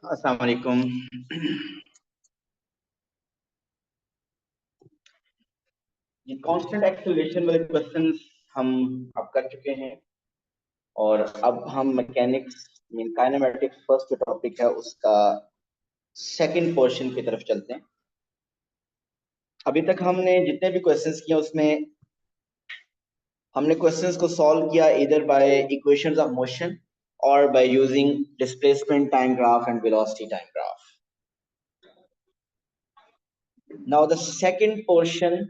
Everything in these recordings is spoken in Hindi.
अस्सलाम वालेकुम। ये कांस्टेंट एक्सेलरेशन वाले क्वेश्चंस हम अब कर चुके हैं और अब हम मैकेनिक्स मीन काइनेमेटिक्स फर्स्ट जो टॉपिक है उसका सेकंड पोर्शन की तरफ चलते हैं। अभी तक हमने जितने भी क्वेश्चंस किए उसमें हमने क्वेश्चंस को सॉल्व किया इधर बाय इक्वेशंस ऑफ मोशन और by using displacement time graph and velocity time graph. Now the second portion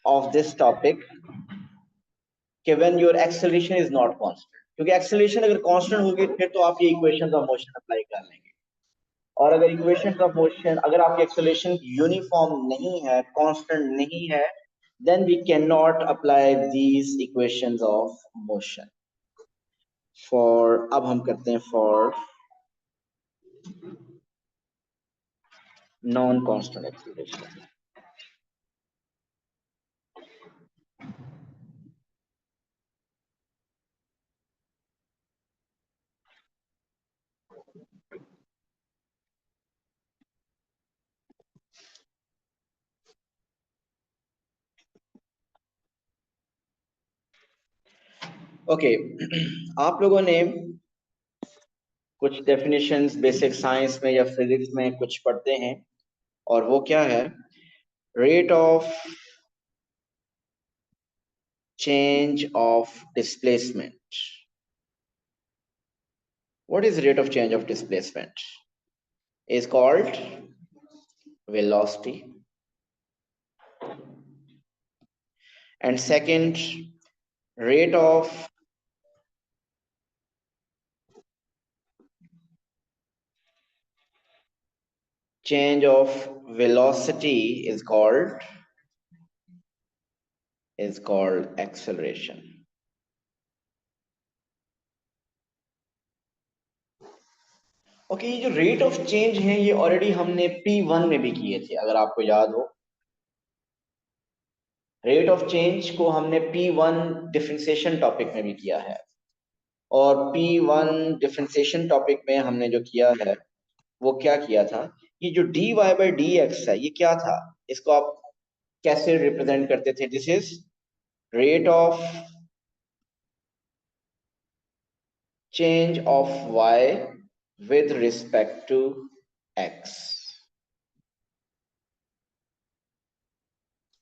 of this topic कि when your acceleration is not constant, क्योंकि acceleration अगर constant होगी फिर तो आप ये equations of motion अप्लाई कर लेंगे, और अगर equations of motion अगर आपकी acceleration uniform नहीं है, constant नहीं है, then we cannot apply these equations of motion for अब हम करते हैं for non constant acceleration। Okay आप लोगों ने कुछ डेफिनेशंस बेसिक साइंस में या फिजिक्स में कुछ पढ़ते हैं और वो क्या है, rate of change of displacement। What is rate of change of displacement? Is called velocity, and second, rate of change of velocity is called acceleration। Okay ये जो रेट ऑफ चेंज है ये ऑलरेडी हमने P1 में भी किए थे, अगर आपको याद हो। रेट ऑफ चेंज को हमने P1 डिफरेंशिएशन टॉपिक में भी किया है, और P1 डिफरेंशिएशन टॉपिक में हमने जो किया है वो क्या किया था, ये जो dy by dx है ये क्या था, इसको आप कैसे रिप्रेजेंट करते थे? This is rate of change of y with respect to x।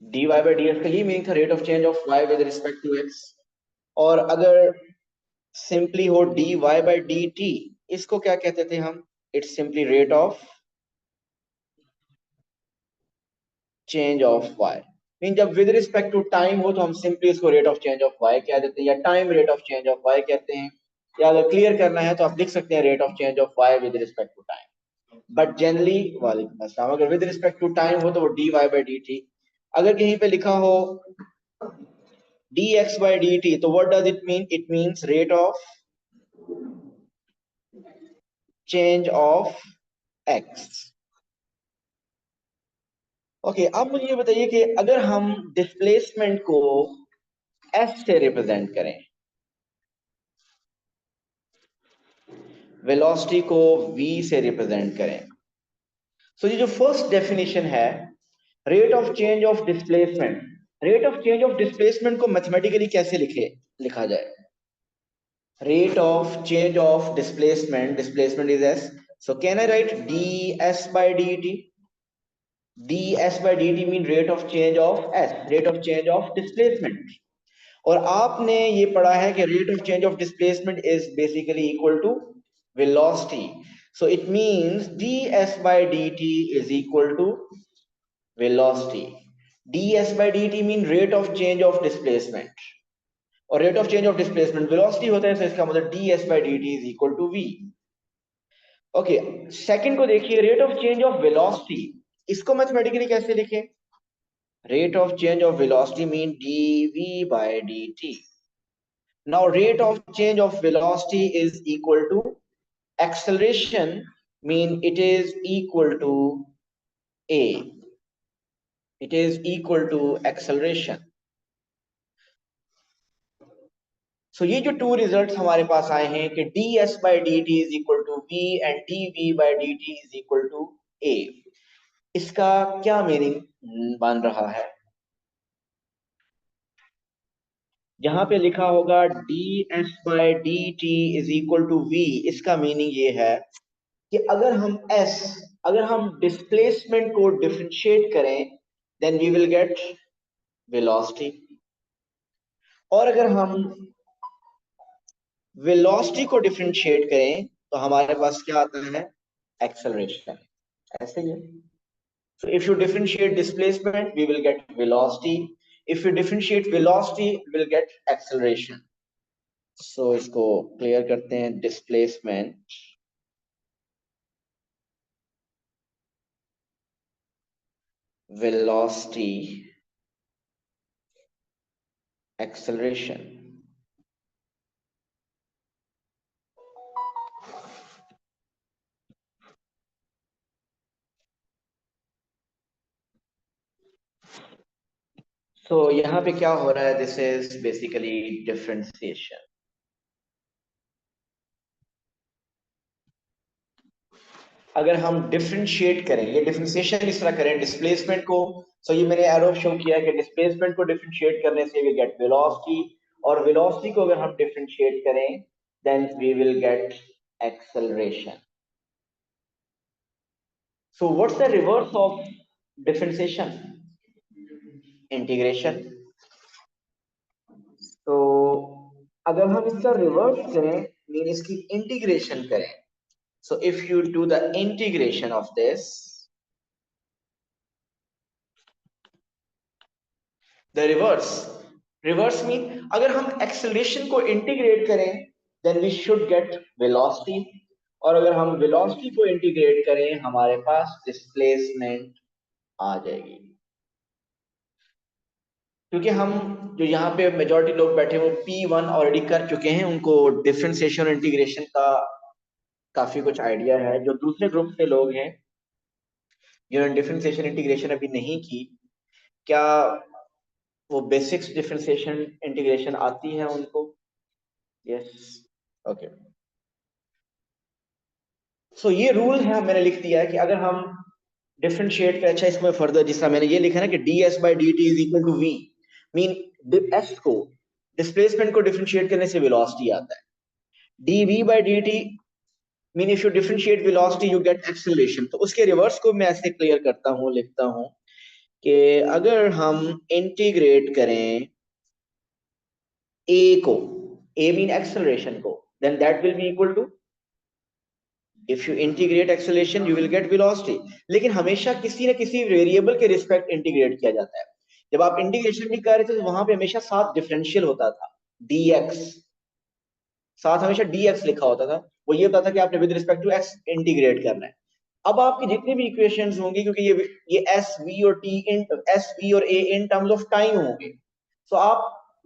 dy by dx का ही मीनिंग था rate of change of y with respect to x। और अगर सिंपली हो dy by dt, इसको क्या कहते थे हम? It's simply rate of change of y। Mean जब विद रिस्पेक्ट टू टाइम हो तो हम सिंपली इसको rate of change of y कह देते हैं, या time rate of change of y कहते हैं, या अगर क्लियर करना है तो आप लिख सकते हैं rate of change of y with respect to time. But generally वालेकुम अस्सलाम, अगर विद रिस्पेक्ट टू टाइम हो तो वो dy by dt। अगर कहीं पे लिखा हो dx by dt तो what does it mean? It means rate of change of x। Okay अब मुझे ये बताइए कि अगर हम डिस्प्लेसमेंट को s से रिप्रेजेंट करें, वेलोसिटी को v से रिप्रेजेंट करें, सो ये जो फर्स्ट डेफिनेशन है rate of change of displacement, rate of change of displacement को मैथमेटिकली कैसे लिखा जाए? Rate of change of displacement, displacement is s, so can I write ds by dt? ds by dt mean rate of change of s, rate of change of displacement। और आपने ये पढ़ा है कि rate of change of displacement is basically equal to velocity, so it means ds by dt is equal to velocity। ds by dt mean rate of change of displacement, और rate of change of displacement velocity होता है, तो इसका मतलब ds by dt is equal to v। Okay second को देखिए, rate of change of velocity, इसको मैथमेटिकली कैसे लिखें? Rate of change of velocity mean dv by dt। Now rate of change of velocity is equal to acceleration, mean it is equal to a, it is equal to acceleration। सो ये जो टू रिजल्ट्स हमारे पास आए हैं कि ds by dt is equal to v and dv by dt is equal to a, इसका क्या मीनिंग बन रहा है? जहां पे लिखा होगा ds by dt is equal to v, इसका मीनिंग ये है कि अगर हम डिस्प्लेसमेंट को डिफरेंशिएट करें then we will get velocity, और अगर हम वेलोसिटी को डिफरेंशिएट करें तो हमारे पास क्या आता है? एक्सेलरेशन। ऐसे ही है। So if you differentiate displacement, we will get velocity. If you differentiate velocity, we will get acceleration. So इसको clear करते हैं, displacement, velocity, acceleration. So यहाँ पे क्या हो रहा है? This is basically differentiation. अगर हम डिफरेंशिएट करें, ये डिफरेंशिएशन इस तरह करें डिस्प्लेसमेंट को, सो ये मैंने एरो शो किया कि डिस्प्लेसमेंट को डिफरेंशिएट करने से वी गेट वेलोसिटी, और वेलोसिटी को अगर हम डिफरेंशिएट करें then we will get acceleration. So what's the reverse of differentiation? Integration. तो अगर हम इसका रिवर्स करें मीन इसकी इंटीग्रेशन करें, so if you do the integration of this, the reverse mean अगर हम एक्सेलरेशन को इंटीग्रेट करें then we should get velocity, और अगर हम वेलोसिटी को इंटीग्रेट करें हमारे पास डिस्प्लेसमेंट आ जाएगी. क्योंकि हम जो यहाँ पे मेजॉरिटी लोग बैठे वो P1 ऑलरेडी कर चुके हैं, उनको डिफरेंशिएशन और इंटीग्रेशन का काफी कुछ आइडिया है. जो दूसरे ग्रुप से लोग हैं जिन्होंने डिफरेंशिएशन इंटीग्रेशन अभी नहीं की, क्या वो बेसिक्स डिफरेंशिएशन इंटीग्रेशन आती है उनको? Yes, okay. सो ये रूल है, मैंने लिख दिया है कि अगर हम डिफरेंशिएट करें, अच्छा इसमें फर्दर जिस तरह मैंने ये लिखा ना कि ds by dt is equal to v, mean s को डिस्प्लेसमेंट को डिफरेंशिएट करने से वेलोसिटी आता है. dv by dt mean if you differentiate velocity you get acceleration. तो उसके रिवर्स को मैं ऐसे क्लियर करता हूं, लिखता हूं कि अगर हम इंटीग्रेट करें a को, a मीन एक्सेलरेशन को, then that will be equal to, if you integrate acceleration you will get velocity. लेकिन हमेशा किसी न किसी वेरिएबल के रिस्पेक्ट इंटीग्रेट किया जाता है. जब आप इंटीग्रेशन भी कर रहे थे तो वहां पे हमेशा साथ डिफरेंशियल होता था, dx, साथ हमेशा dx लिखा होता था. वो ये होता था कि आपने with respect to x integrate करना है. अब आपकी जितनी भी इक्वेशंस होंगी, क्योंकि ये s v और t इन s v और a in terms of time होंगे, सो आप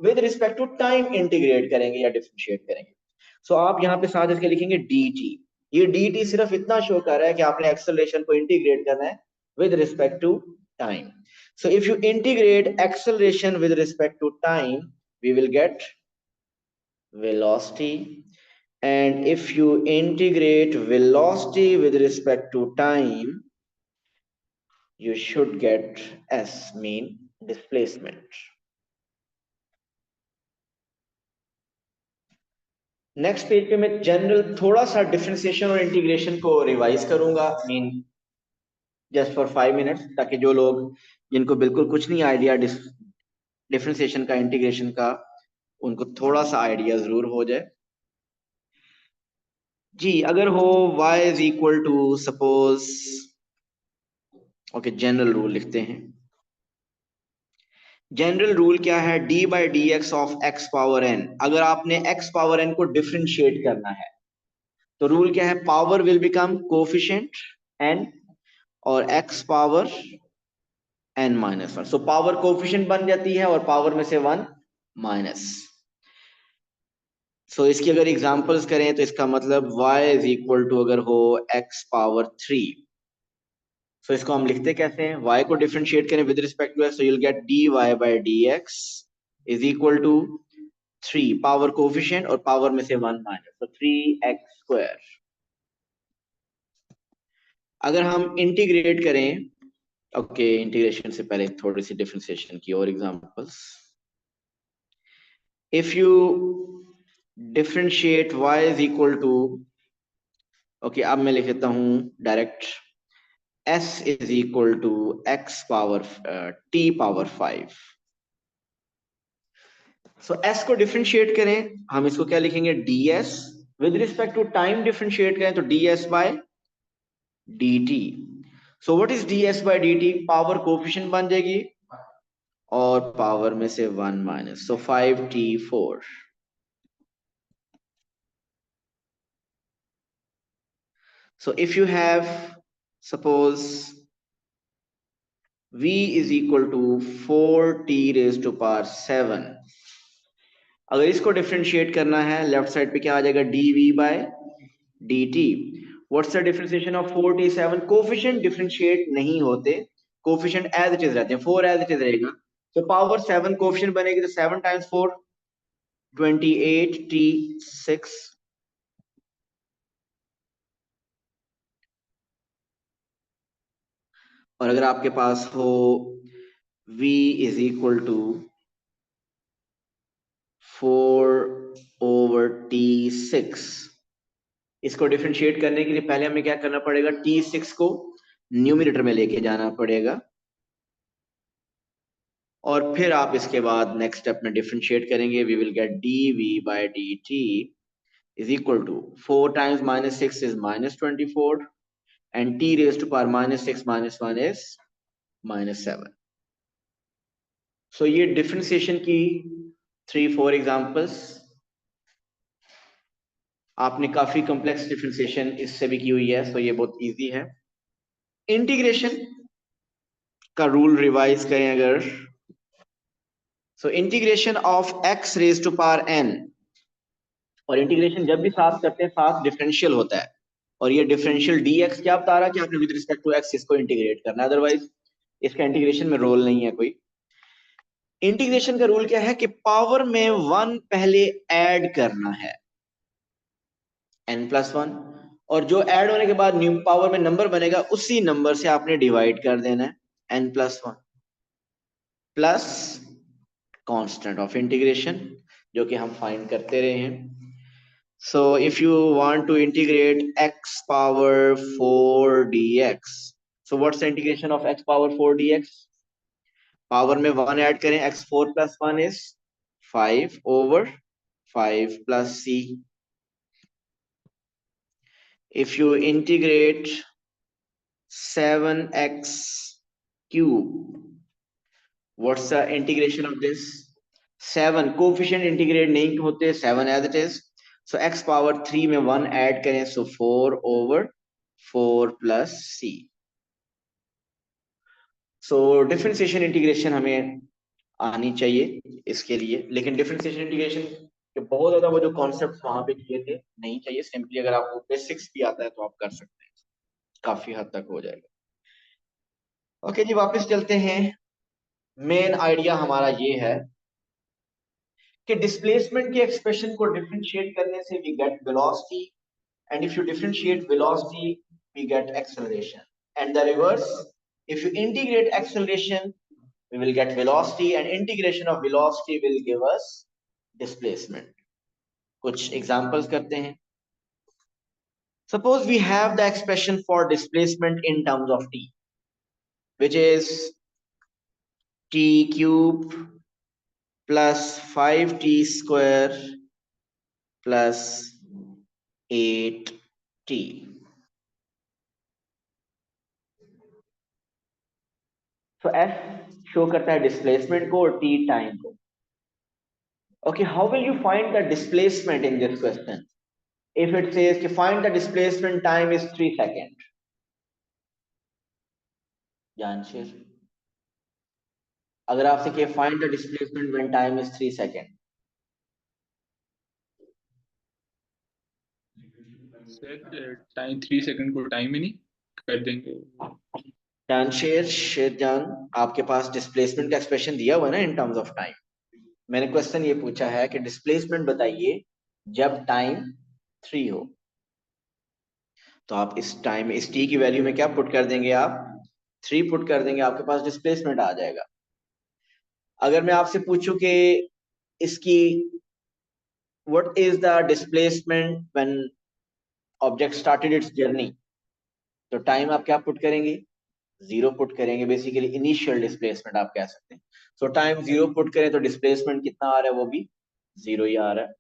with respect to time integrate करेंगे या डिफरेंशिएट करेंगे. सो आप यहाँ पे साथ इसके लिखेंगे dt. ये dt सिर्फ इतना शो कर रहा है कि आपने एक्सेलरेशन को इंटीग्रेट करना है with respect to time. So if you integrate acceleration with respect to time we will get velocity, and if you integrate velocity with respect to time you should get s, mean displacement. Next page पे मैं जनरल थोड़ा सा डिफरेंशिएशन और इंटीग्रेशन को रिवाइज करूंगा, मीन जस्ट फॉर 5 मिनट्स, ताकि जो लोग जिनको बिल्कुल कुछ नहीं आइडिया डिफरेंशिएशन का, इंटीग्रेशन का, उनको थोड़ा सा आइडिया जरूर हो जाए. जी, अगर हो y is equal to suppose, okay general rule लिखते हैं. जनरल रूल क्या है? d by d x of x power n. अगर आपने x पावर n को डिफरेंशिएट करना है तो रूल क्या है? Power will become coefficient n और x power n minus 1. So power coefficient बन जाती है और पावर में से 1 माइनस. सो इसकी अगर एग्जांपल्स करें तो इसका मतलब y इज इक्वल टू अगर हो x पावर 3. सो इसको हम लिखते कैसे हैं? y को डिफरेंशिएट करें with respect to x, so you will get dy by dx is equal to 3 power coefficient और पावर में से 1 माइनस, तो 3x²। अगर हम इंटीग्रेट करें, ओके इंटीग्रेशन से पहले थोड़ी सी डिफरेंशिएशन की और examples. If you differentiate y is equal to, okay अब मैं लिख देता हूं direct, s is equal to x power t power 5। So s को डिफरेंशिएट करें, हम इसको क्या लिखेंगे, ds। With respect to time differentiate करें तो ds by dt। So what is ds by dt, power coefficient बन जाएगी और पावर में से 1 minus, so 5t4। So if you have, suppose v is equal to 4t raised to power 7, अगर इसको डिफरेंशिएट करना है लेफ्ट साइड पे क्या आ जाएगा, dv by dt। What's the differentiation of 4t7, coefficient differentiate नहीं होते, कोफिशिएंट एज इट इज रहते हैं, 4 एज इट इज रहेगा, तो पावर 7 कोफिशिएंट बनेगी, तो 7 टाइम्स 4 28t6। और अगर आपके पास हो v is equal to 4/t6, इसको डिफरेंशिएट करने के लिए पहले हमें क्या करना पड़ेगा, t6 को न्यूमरेटर में लेके जाना पड़ेगा और फिर आप इसके बाद नेक्स्ट स्टेप में डिफरेंशिएट करेंगे, we will get dv by dt is equal to 4 times -6 is -24 and t raised to power -6 minus 1 is -7। सो ये डिफरेंशिएशन की 3-4 एग्जांपल्स। आपने काफी कॉम्प्लेक्स डिफरेंशिएशन इससे भी की हुई है, सो ये बहुत इजी है। इंटीग्रेशन का रूल रिवाइज करें अगर, so integration of x raise to power n, और इंटीग्रेशन जब भी साथ करते हैं साथ डिफरेंशियल होता है, और ये डिफरेंशियल dx क्या बता रहा है कि आपने विद रिस्पेक्ट टू x इसको इंटीग्रेट करना है, अदरवाइज इसका इंटीग्रेशन में रोल नहीं है कोई। इंटीग्रेशन का रूल क्या है कि पावर में 1 पहले ऐड करना है, n+1, और जो ऐड होने के बाद न्यू पावर में नंबर बनेगा उसी नंबर से आपने डिवाइड कर देना है, n+1 plus constant of integration जो कि हम फाइंड करते रहे हैं। So if you want to integrate x power 4 dx, so what's the integration of x power 4 dx, पावर में 1 ऐड करें, x4 + 1 इज 5/5 plus c। If you integrate 7x cube, what's the integration of this, 7 coefficient integrate नहीं होते, 7 as it is, so x power 3 में 1 ऐड करें, so 4/4 plus c। So differentiation integration हमें आनी चाहिए इसके लिए, लेकिन डिफरेंशिएशन इंटीग्रेशन के बहुत ज्यादा वो जो कॉन्सेप्ट वहां पे किए थे नहीं चाहिए, सिंपली अगर आपको बेसिक्स भी आता है तो आप कर सकते हैं, काफी हद तक हो जाएगा। ओके जी, वापस चलते हैं। मेन आइडिया हमारा ये है कि डिस्प्लेसमेंट के एक्सप्रेशन को डिफरेंशिएट करने से we get velocity, and if you differentiate velocity we get acceleration, and the reverse, if you integrate acceleration we will get velocity, and integration of velocity will give us displacement। कुछ examples करते हैं। Suppose we have the expression for displacement in terms of t, which is t cube plus 5t square plus 8t। So f show करता है डिस्प्लेसमेंट को और t टाइम को। Okay, how will you find the displacement in this question? If it says to find the displacement time is 3 seconds, Janshir, अगर आपसे कहे find the displacement when time is 3 seconds, sir time 3 second को टाइम ही नहीं कर देंगे। जानशेर शेरजान, आपके पास डिस्प्लेसमेंट का एक्सप्रेशन दिया हुआ है ना इन टर्म्स ऑफ टाइम, मैंने क्वेश्चन ये पूछा है कि डिस्प्लेसमेंट बताइए जब टाइम 3 हो, तो आप इस टाइम इस टी की वैल्यू में क्या पुट कर देंगे, आप 3 पुट कर देंगे, आपके पास डिस्प्लेसमेंट आ जाएगा। अगर मैं आपसे पूछूं कि इसकी what is the displacement when object started it's journey, तो टाइम आप क्या पुट करेंगे, 0 पुट करेंगे। बेसिकली इनिशियल डिस्प्लेसमेंट आप कह सकते हैं। सो टाइम 0 पुट करें तो डिस्प्लेसमेंट कितना आ रहा है, वो भी 0 ही आ रहा है।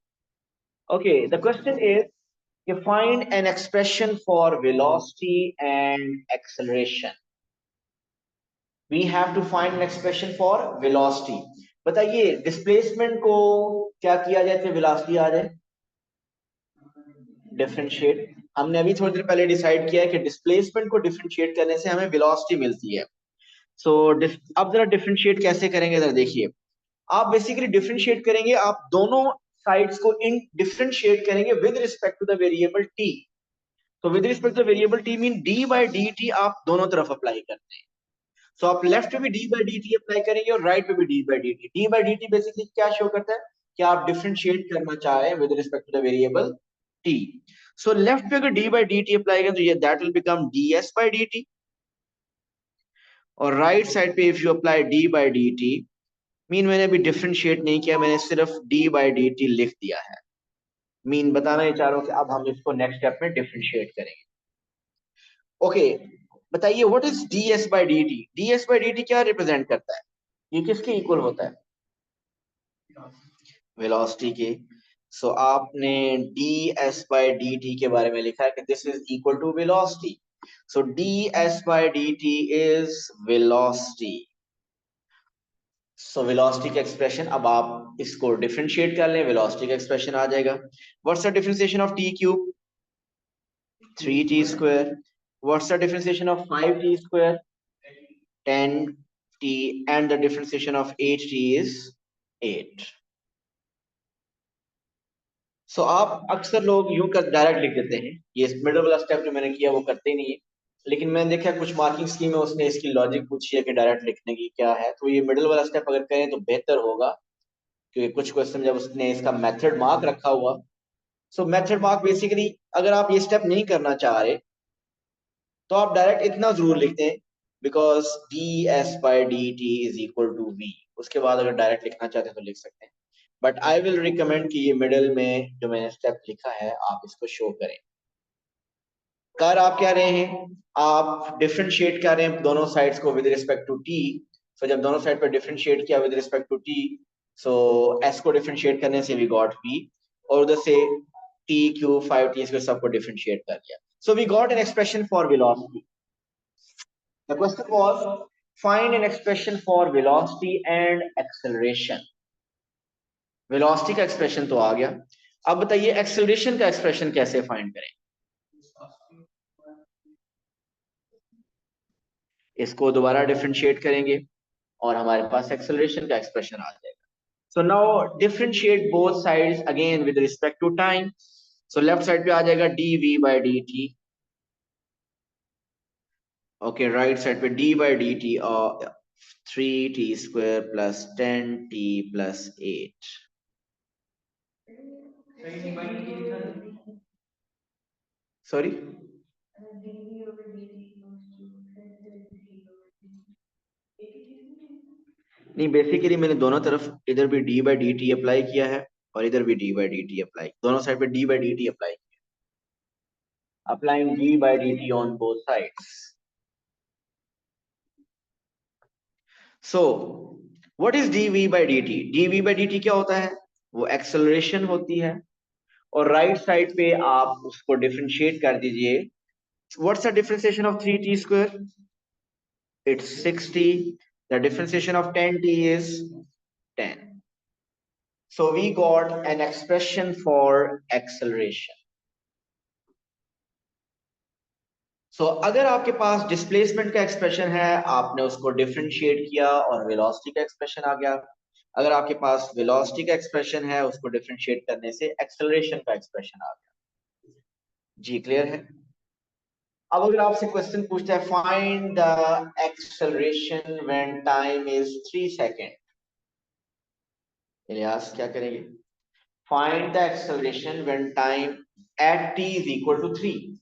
Okay, the question is find an expression for velocity and acceleration. We have to find an expression for velocity. बताइए डिस्प्लेसमेंट को क्या किया जाए तो वेलोसिटी आ जाए, डिफरेंशिएट। हमने अभी थोड़ी देर पहले डिसाइड किया है कि डिस्प्लेसमेंट को डिफरेंशिएट करने से हमें वेलोसिटी मिलती है। सो अब जरा डिफरेंशिएट कैसे करेंगे, जरा देखिए। आप बेसिकली डिफरेंशिएट करेंगे, आप दोनों साइड्स को इन डिफरेंशिएट करेंगे with respect to the variable t. तो with respect to the variable t mean d by d t आप दोनों तरफ अप्लाई करते हैं। सो आप लेफ्ट पे भी d by d t apply करेंगे और राइट पे भी d by d t. D by d t basically क्या शो करता है कि आप डिफरेंशिएट करना चाह रहे हैं with respect to the variable t. So left पे अगर d by d t apply करें तो ये that will become d s by d t, और राइट साइड पे if you apply d by d T mean मैंने अभी डिफरेंशिएट नहीं किया, मैंने सिर्फ डी बाई डी टी लिख दिया है। मीन बताना ये चाह रहा हूं कि अब हम इसको नेक्स्ट स्टेप में डिफरेंशिएट करेंगे। ओके, बताइए what is D s by d t. D s by d t क्या रिप्रेजेंट करता है, ये किसके इक्वल होता है, वेलोसिटी के। सो आपने d s by d t के बारे में लिखा है कि this is equal to velocity. So d s by d t is velocity. So velocity का एक्सप्रेशन, अब आप इसको डिफरेंशिएट कर लें, वेलोसिटी का एक्सप्रेशन आ जाएगा। What's the differentiation of T cube, 3t square. What's the differentiation of 5t square, 10t, and the differentiation of 8t is 8. सो आप अक्सर लोग यूं कर डायरेक्ट लिख देते हैं, ये मिडिल वाला स्टेप जो मैंने किया वो करते ही नहीं है। लेकिन मैंने देखा कुछ मार्किंग स्कीम में उसने इसकी लॉजिक पूछी है कि डायरेक्ट लिखने की क्या है, तो ये मिडिल वाला स्टेप अगर करें तो बेहतर होगा, क्योंकि कुछ क्वेश्चन जब उसने इसका मेथड मार्क रखा हुआ। सो मेथड मार्क बेसिकली अगर आप ये स्टेप नहीं करना चाह रहे तो आप डायरेक्ट इतना जरूर लिखते हैं, because d s by d t is equal to v. उसके बाद अगर डायरेक्ट लिखना चाहते हैं तो लिख सकते हैं, बट आई विल रिकमेंड कि ये मिडिल में जो मैंने स्टेप लिखा है आप इसको शो करें। कर आप क्या रहे हैं, आप डिफरेंशिएट कर रहे हैं दोनों साइड्स को with respect to t. So जब दोनों साइड पर डिफरेंशिएट किया with respect to t, so s को डिफरेंशिएट करने से वी गॉट वी, और उधर से टी क्यू 5t इसको सबको डिफरेंशिएट कर दिया। So we got an expression for velocity. The question was find an expression for velocity and acceleration. Velocity का expression तो आ गया, अब बताइए acceleration का expression कैसे find करें। इसको दोबारा differentiate करेंगे और हमारे पास acceleration का expression आ जाएगा। So now differentiate both sides again with respect to time. So left side पे आ जाएगा dv by dt. Okay, right side पे d by dt और 3t square plus 10t plus 8. Sorry, नहीं बेसिकली मैंने दोनों तरफ इधर भी d by d t apply किया है और इधर भी d by d t apply, दोनों साइड पे d by d t apply किया, applying d by d t on both sides. So what is d v by d t. D v by d t क्या होता है, वो एक्सेलरेशन होती है, और राइट साइड पे आप उसको डिफरेंशिएट कर दीजिए। What's the differentiation of 3t square, it's 60. The differentiation of 10t is 10. So we got an expression for acceleration. So अगर आपके पास डिस्प्लेसमेंट का एक्सप्रेशन है, आपने उसको डिफरेंशिएट किया और वेलोसिटी का एक्सप्रेशन आ गया। अगर आपके पास वेलोसिटी का एक्सप्रेशन है, उसको डिफरेंशिएट करने से एक्सेलरेशन का एक्सप्रेशन आ गया। जी क्लियर है। अब अगर आपसे क्वेश्चन पूछता है find the acceleration when time is 3 second, Ilyas क्या करेंगे? Find the acceleration when time at t is equal to 3।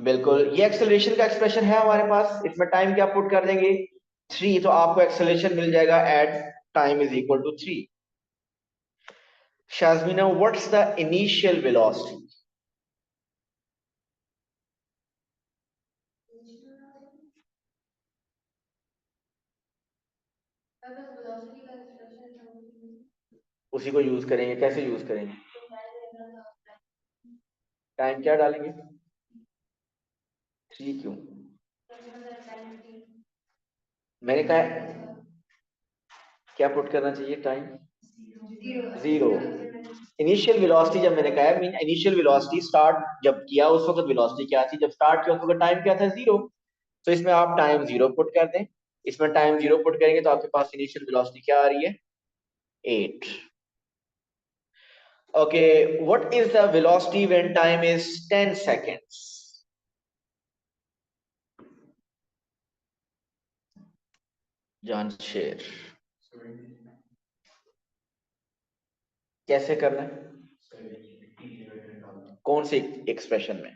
बिल्कुल, ये एक्सेलरेशन का एक्सप्रेशन है हमारे पास, इसमें टाइम क्या पुट कर देंगे? 3, तो आपको एक्सेलरेशन मिल जाएगा at time is equal to 3। Shazmina, what's the initial velocity? उसी को यूज करेंगे, कैसे यूज करेंगे? टाइम क्या डालेंगे? 3 क्यों? मैंने कहा क्या पुट करना चाहिए? टाइम 0। इनिशियल वेलोसिटी जब मैंने कहा मीन इनिशियल वेलोसिटी स्टार्ट जब किया उस वक्त वेलोसिटी क्या थी, जब स्टार्ट किया उस वक्त टाइम क्या था? 0। तो इसमें आप टाइम 0 पुट कर दें, इसमें टाइम 0 पुट करेंगे तो आपके पास इनिशियल वेलोसिटी क्या आ रही है? 8। Okay, what is the velocity when time is 10 seconds? Jansher, कैसे करना है? कौन से एक्सप्रेशन में?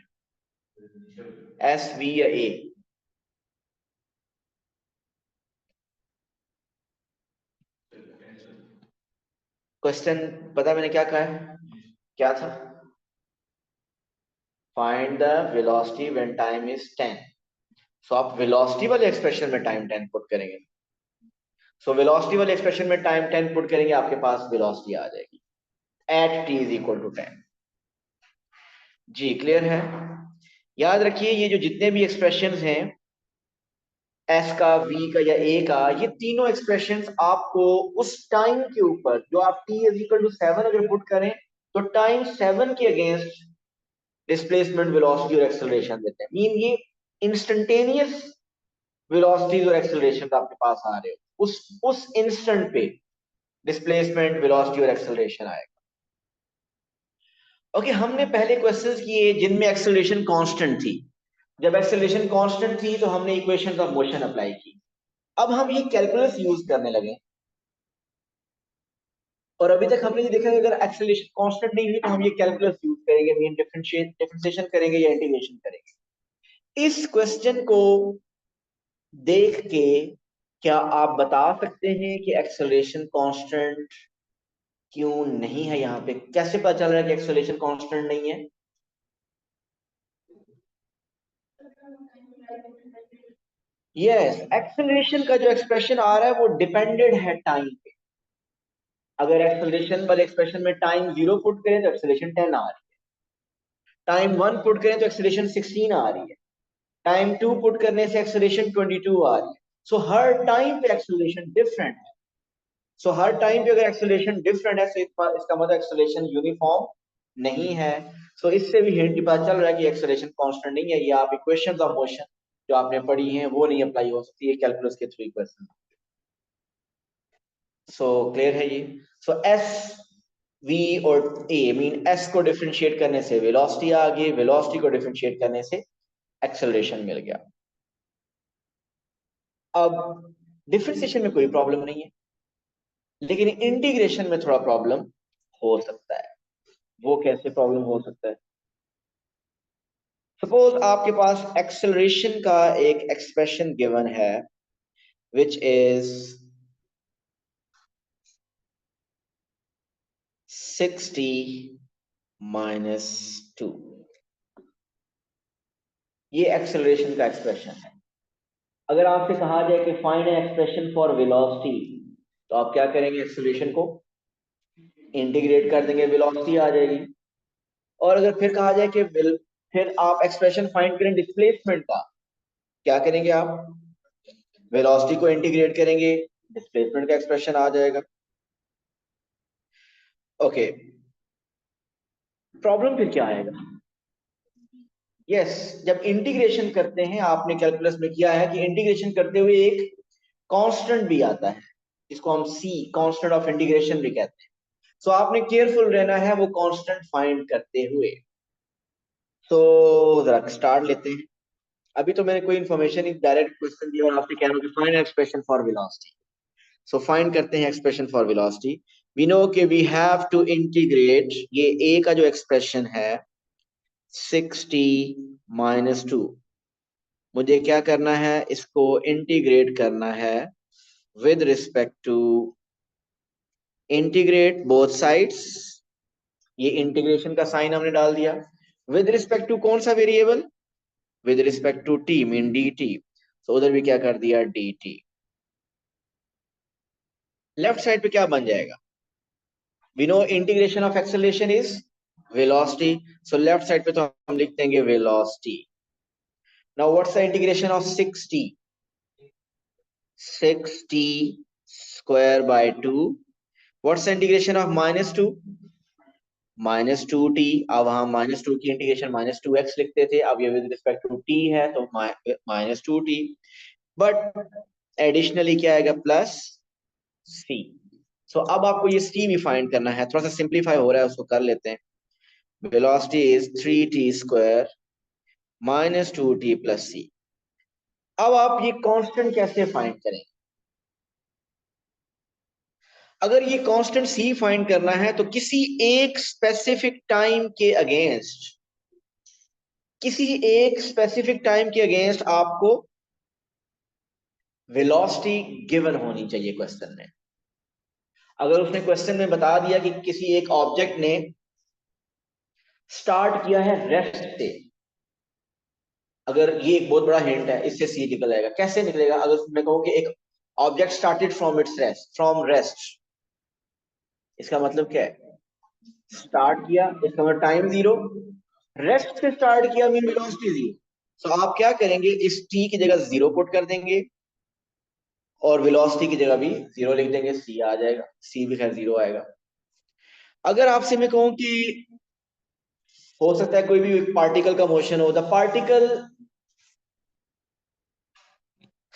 एस, वी या ए? क्वेश्चन पता मैंने क्या कहा है? क्या था? Find the velocity when time is 10। So आप वेलोसिटी वाले एक्सप्रेशन में टाइम 10 पुट करेंगे। सो वेलोसिटी वाले एक्सप्रेशन में टाइम 10 पुट करेंगे, आपके पास वेलोसिटी आ जाएगी at t is equal to 10। जी क्लियर है? याद रखिए ये जो जितने भी एक्सप्रेशंस हैं एस का, वी का या ए का, ये तीनों एक्सप्रेशंस आपको उस टाइम के ऊपर जो आप t इज इक्वल टू 7 अगर पुट करें तो टाइम 7 के अगेंस्ट डिस्प्लेसमेंट, वेलोसिटी और एक्सेलरेशन देते हैं। मीन ये इंस्टेंटेनियस वेलोसिटीज और एक्सेलरेशन आपके पास आ रहे हो, उस इंस्टेंट पे डिस्प्लेसमेंट, वेलोसिटी और एक्सेलरेशन आएगा। ओके, हमने पहले क्वेश्चंस किए जिनमें एक्सेलरेशन कांस्टेंट थी। जब एक्सेलरेशन कांस्टेंट थी तो हमने इक्वेशंस ऑफ मोशन अप्लाई की। अब हम ये कैलकुलस यूज करने लगे और अभी तक हमने ये देखा कि अगर एक्सेलरेशन कांस्टेंट नहीं हुई तो हम ये कैलकुलस यूज करेंगे, मीन डिफरेंशिएशन करेंगे या इंटीग्रेशन करेंगे। इस क्वेश्चन को देख के क्या आप बता सकते हैं कि एक्सेलरेशन कांस्टेंट क्यों नहीं है? यहाँ पे कैसे पता चल रहा है कि एक्सेलरेशन कांस्टेंट नहीं है? यस, एक्सेलरेशन का जो एक्सप्रेशन आ रहा है वो डिपेंडेंट है टाइम पे। अगर एक्सेलरेशन वाले एक्सप्रेशन में टाइम 0 पुट करें तो एक्सेलरेशन 10 आ रही है, टाइम 1 पुट करें तो एक्सेलरेशन 16 आ रही है, टाइम 2 पुट करने से एक्सेलरेशन 22 आ रही है। सो हर टाइम पे एक्सेलरेशन डिफरेंट है। सो हर टाइम पे अगर एक्सेलरेशन डिफरेंट है तो इसका मतलब एक्सेलरेशन यूनिफॉर्म नहीं है। सो इससे भी हिंट पता चल रहा है कि एक्सेलरेशन कांस्टेंट नहीं है। ये आप इक्वेशंस ऑफ मोशन जो आपने पढ़ी हैं वो नहीं अप्लाई हो सकती है कैलकुलस के थ्रू इक्वेशन। सो क्लियर है ये? सो एस, वी और ए मीन एस को डिफरेंशिएट करने से वेलोसिटी आ गई, वेलोसिटी को डिफरेंशिएट करने से एक्सेलरेशन मिल गया। अब डिफरेंशिएशन में कोई प्रॉब्लम नहीं है, लेकिन इंटीग्रेशन में थोड़ा प्रॉब्लम हो सकता है। वो कैसे प्रॉब्लम हो सकता है? सपोज आपके पास एक्सेलरेशन का एक एक्सप्रेशन गिवन है विच इज 60 माइनस 2। ये एक्सेलरेशन का एक्सप्रेशन है। अगर आपसे कहा जाए कि find an expression for velocity तो आप क्या करेंगे? एक्सेलरेशन को इंटीग्रेट कर देंगे, वेलोसिटी आ जाएगी। और अगर फिर कहा जाए कि फिर आप एक्सप्रेशन फाइंड करें डिस्प्लेसमेंट का, क्या करेंगे आप? वेलोसिटी को इंटीग्रेट करेंगे, डिस्प्लेसमेंट का एक्सप्रेशन आ जाएगा। ओके, प्रॉब्लम फिर क्या आएगा? यस, जब इंटीग्रेशन करते हैं, आपने कैलकुलस में किया है कि इंटीग्रेशन करते हुए एक कांस्टेंट भी आता है जिसको हम सी, कांस्टेंट ऑफ इंटीग्रेशन भी कहते हैं। सो आपने केयरफुल रहना है वो कांस्टेंट फाइंड करते हुए। तो जरा स्टार्ट लेते हैं। अभी तो मैंने कोई इन्फॉर्मेशन ही डायरेक्ट क्वेश्चन दिया और आपसे कह रहा हूँ कि find expression for velocity. So find करते हैं expression for velocity. We know कि वी हैव टू इंटीग्रेट ये ए का जो एक्सप्रेशन है 6t माइनस 2, मुझे क्या करना है, इसको इंटीग्रेट करना है with respect to, integrate both sides, ये इंटीग्रेशन का साइन हमने डाल दिया, विद रिस्पेक्ट टू कौन सा variable, with respect to t mean d t, तो उधर भी क्या कर दिया डी टी। लेफ्ट साइड पे क्या बन जाएगा, we know integration of acceleration is velocity, so left side पे तो हम लिख देंगे velocity. Now what's the integration of 6t, 6t square by 2, what's the integration of minus 2, minus 2t, अब हम माइनस 2 की इंटीग्रेशन माइनस 2x लिखते थे, अब ये विद रिस्पेक्ट टू t है तो माइनस 2t, बट एडिशनली क्या आएगा प्लस c। सो अब आपको ये c भी फाइंड करना है, थोड़ा सा सिंप्लीफाई हो रहा है उसको कर लेते हैं। Velocity is 3t square minus 2t plus c। अब आप ये कांस्टेंट कैसे फाइंड करें, अगर ये कांस्टेंट c फाइंड करना है तो किसी एक स्पेसिफिक टाइम के अगेंस्ट, किसी एक स्पेसिफिक टाइम के अगेंस्ट आपको वेलोसिटी गिवन होनी चाहिए क्वेश्चन में। अगर उसने क्वेश्चन में बता दिया कि किसी एक ऑब्जेक्ट ने स्टार्ट किया है रेस्ट से, अगर ये एक बहुत बड़ा हिंट है, इससे सी निकल जाएगा। कैसे निकलेगा, अगर मैं कहूं कि एक object started from its rest, from rest, इसका मतलब क्या है, स्टार्ट किया इसका मतलब टाइम जीरो, रेस्ट से स्टार्ट किया मीन वेलोसिटी जीरो। तो आप क्या करेंगे, इस टी की जगह जीरो पुट कर देंगे और वेलोसिटी की जगह भी जीरो लिख देंगे, सी आ जाएगा, सी भी खैर जीरो आएगा। अगर आपसे मैं कहूं कि हो सकता है कोई भी पार्टिकल का मोशन हो, the particle,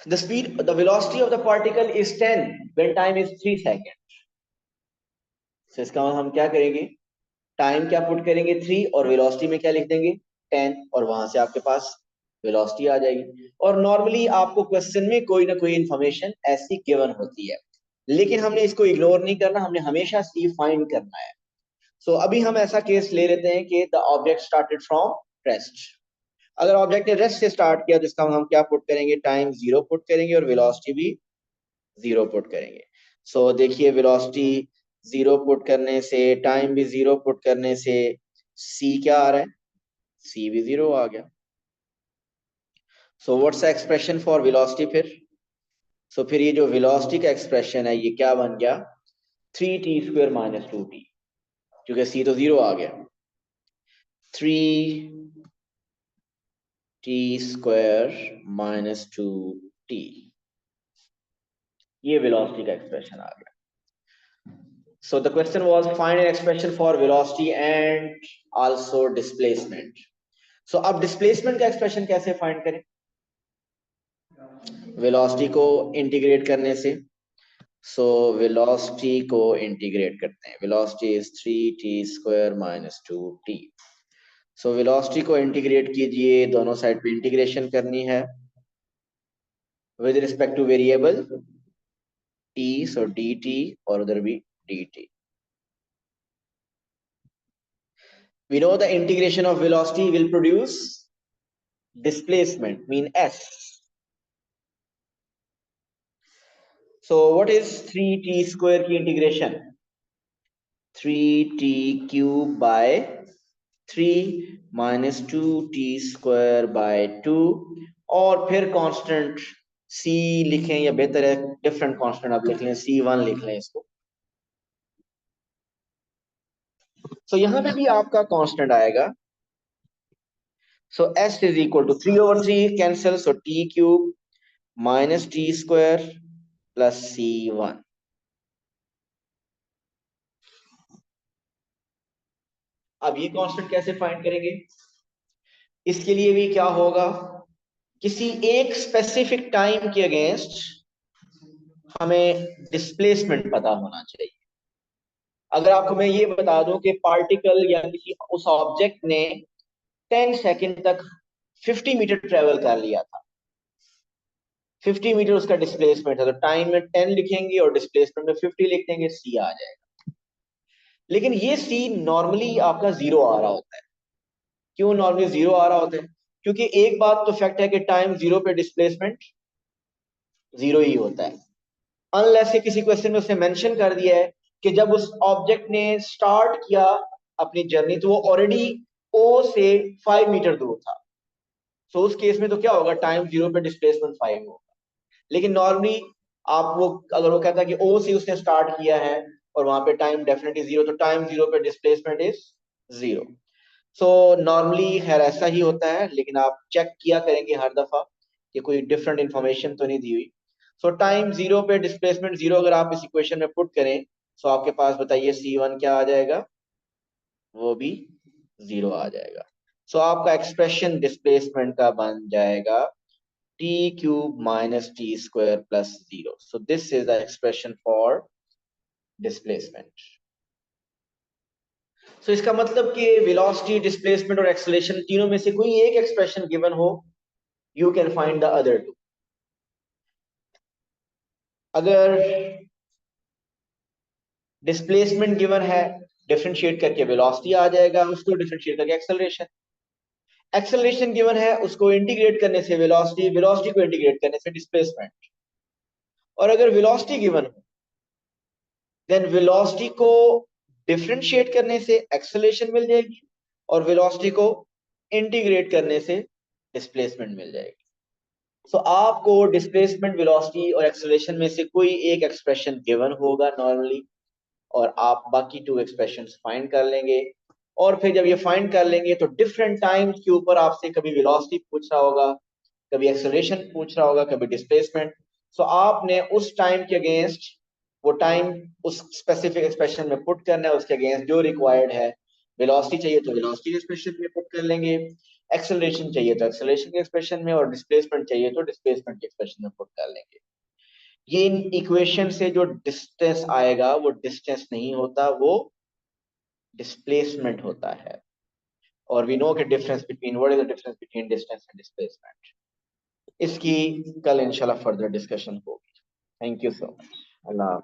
the speed, the velocity of the particle is 10 when time is 3 second. तो इसका मतलब हम क्या करेंगे, टाइम क्या पुट करेंगे 3 और वेलोसिटी में क्या लिख देंगे 10, और वहां से आपके पास वेलोसिटी आ जाएगी। और नॉर्मली आपको क्वेश्चन में कोई ना कोई इंफॉर्मेशन ऐसी गिवन होती है, लेकिन हमने इसको इग्नोर नहीं करना, हमने हमेशा सी फाइंड करना है। सो अभी हम ऐसा केस ले लेते हैं कि the object started from rest. अगर ऑब्जेक्ट ने रेस्ट से स्टार्ट किया तो इसका हम क्या पुट करेंगे, टाइम जीरो पुट करेंगे और वेलोसिटी भी जीरो पुट करेंगे। सो देखिए वेलोसिटी जीरो पुट करने से, टाइम भी जीरो पुट करने से सी क्या आ रहा है, सी भी जीरो आ गया। सो what's the expression for velocity फिर, सो फिर ये जो वेलोसिटी का एक्सप्रेशन है ये क्या बन गया, 3t स्क्वायर माइनस 2t, क्योंकि सी तो जीरो आ गया, 3t स्क्वायर माइनस 2t, ये वेलोसिटी का एक्सप्रेशन आ गया। So the question was find an expression for velocity and also displacement. So अब displacement का expression कैसे find करें, velocity को इंटीग्रेट करने से। So velocity को इंटीग्रेट करते हैं, velocity is 3t square minus 2t. So velocity को इंटीग्रेट कीजिए, दोनों साइड पे इंटीग्रेशन करनी है with respect to variable t, so dt और उधर भी dt. We know the integration of velocity will produce displacement mean s. So what is 3t square की integration, 3t cube by 3 minus 2t square by 2, और फिर कांस्टेंट c लिखें या बेहतर है डिफरेंट कांस्टेंट आप लिख लें, c1 लिख लें इसको। so यहां पे भी आपका कांस्टेंट आएगा, so s is equal to 3 over 3 cancel, so t cube minus t square plus c1। अब ये कांस्टेंट कैसे फाइंड करेंगे, इसके लिए भी क्या होगा, किसी एक स्पेसिफिक टाइम के अगेंस्ट हमें डिस्प्लेसमेंट पता होना चाहिए। अगर आपको मैं ये बता दूं कि पार्टिकल या किसी उस ऑब्जेक्ट ने 10 सेकंड तक 50 मीटर ट्रेवल कर लिया था, 50 मीटर उसका डिस्प्लेसमेंट है, तो टाइम में 10 लिखेंगे और डिस्प्लेसमेंट में 50 लिख देंगे, सी आ जाएगा। लेकिन ये सी नॉर्मली आपका जीरो आ रहा होता है। क्यों नॉर्मली जीरो आ रहा होता है? क्योंकि एक बात तो फैक्ट है कि टाइम जीरो पे डिस्प्लेसमेंट जीरो ही होता है, अनलेस किसी क्वेश्चन में उसने मेंशन कर दिया है कि जब उस ऑब्जेक्ट ने स्टार्ट किया अपनी जर्नी तो वो ऑलरेडी ओ से 5 मीटर दूर था। सो उस केस में तो क्या होगा, टाइम जीरो पे डिस्प्लेसमेंट 5 होगा। लेकिन नॉर्मली आप वो अगर वो कहता है कि ओ से उसने स्टार्ट किया है और वहां पे टाइम डेफिनेटली जीरो, तो टाइम जीरो पे displacement is zero. So normally खैर ऐसा ही होता है, लेकिन आप चेक किया करेंगे हर दफा कि कोई डिफरेंट इंफॉर्मेशन तो नहीं दी हुई। सो टाइम जीरो पे डिस्प्लेसमेंट जीरो अगर आप इस इक्वेशन में पुट करें, सो आपके पास बताइए C1 क्या आ जाएगा, वो भी जीरो आ जाएगा। सो आपका एक्सप्रेशन डिस्प्लेसमेंट का बन जाएगा t cube minus t square plus zero. So this is the expression for displacement. So इसका मतलब कि वेलोसिटी, डिस्प्लेसमेंट और एक्सेलरेशन तीनों में से कोई एक एक्सप्रेशन गिवन हो, you can find the other two. अगर डिस्प्लेसमेंट गिवन है, डिफरेंशिएट करके वेलोसिटी आ जाएगा, उसको डिफरेंशिएट करके एक्सेलरेशन। एक्सेलरेशन गिवन है, उसको इंटीग्रेट करने से वेलोसिटी, वेलोसिटी को इंटीग्रेट करने से डिस्प्लेसमेंट। और अगर वेलोसिटी गिवन हो, देन वेलोसिटी को डिफरेंशिएट करने से एक्सेलरेशन मिल जाएगी और वेलोसिटी को इंटीग्रेट करने से डिस्प्लेसमेंट मिल जाएगी। सो आपको डिस्प्लेसमेंट, वेलोसिटी और एक्सेलरेशन में से कोई एक एक्सप्रेशन गिवन होगा नॉर्मली, और आप बाकी टू एक्सप्रेशंस फाइंड कर लेंगे। और फिर जब ये फाइंड कर लेंगे तो डिफरेंट टाइम्स के ऊपर आपसे कभी वेलोसिटी पूछ रहा होगा, कभी एक्सेलरेशन पूछ रहा होगा, कभी डिस्प्लेसमेंट। सो आपने उस टाइम के अगेंस्ट वो टाइम उस स्पेसिफिक एक्सप्रेशन में पुट करना है, उसके अगेंस्ट जो रिक्वायर्ड है। वेलोसिटी चाहिए तो वेलोसिटी एक्सप्रेशन में पुट कर लेंगे, एक्सेलरेशन चाहिए तो एक्सेलरेशन के एक्सप्रेशन में, और डिस्प्लेसमेंट चाहिए तो डिस्प्लेसमेंट के एक्सप्रेशन में पुट कर लेंगे। ये इन इक्वेशन से जो डिस्टेंस आएगा वो डिस्टेंस नहीं होता, वो डिस्प्लेसमेंट होता है। और वी नो कि difference between, what is the difference between distance and displacement. इसकी कल इंशाल्लाह फर्दर डिस्कशन होगी। Thank you so much. Allah.